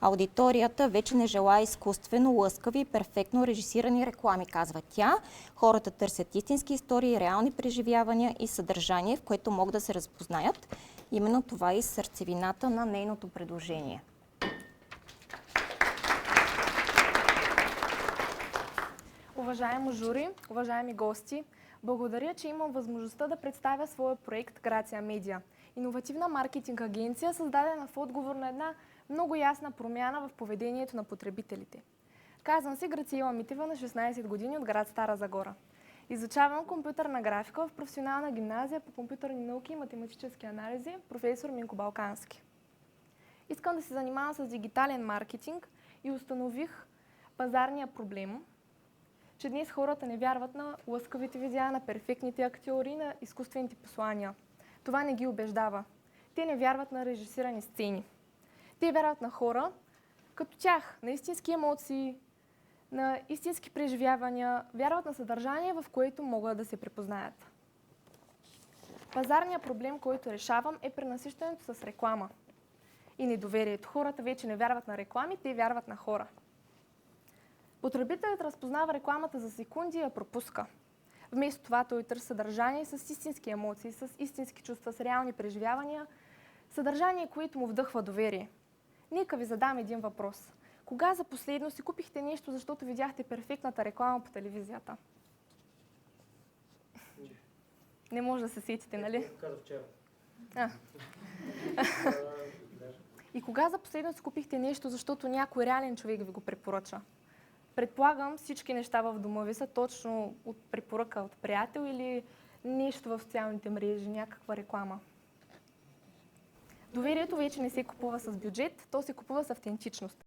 Аудиторията вече не желае изкуствено, лъскави и перфектно режисирани реклами, казва тя. Хората търсят истински истории, реални преживявания и съдържание, в което могат да се разпознаят. Именно това е и сърцевината на нейното предложение. Уважаемо жури, уважаеми гости, благодаря, че имам възможността да представя своя проект Грация Медиа. Иновативна маркетинг агенция, създадена в отговор на една много ясна промяна в поведението на потребителите. Казвам се Грациела Митева, на 16 години, от град Стара Загора. Изучавам компютърна графика в професионална гимназия по компютърни науки и математически анализи, професор Минко Балкански. Искам да се занимавам с дигитален маркетинг и установих пазарния проблем, че днес хората не вярват на лъскавите видеа, на перфектните актьори, на изкуствените послания. Това не ги убеждава. Те не вярват на режисирани сцени. Те вярват на хора като тях, на истински емоции, на истински преживявания, вярват на съдържание, в което могат да се препознаят. Пазарният проблем, който решавам, е пренасищането с реклама и недоверието. Хората вече не вярват на реклами, те вярват на хора. Потребителят разпознава рекламата за секунди и я пропуска. Вместо това той търси съдържание с истински емоции, с истински чувства, с реални преживявания, съдържание, което му вдъхва доверие. Нека ви задам един въпрос. Кога за последно си купихте нещо, защото видяхте перфектната реклама по телевизията? Не може да се сетите, нали? Казах вчера. И кога за последно си купихте нещо, защото някой реален човек ви го препоръча? Предполагам, всички неща в дома ви са точно от препоръка от приятел или нещо в социалните мрежи, някаква реклама. Доверието вече не се купува с бюджет, то се купува с автентичност.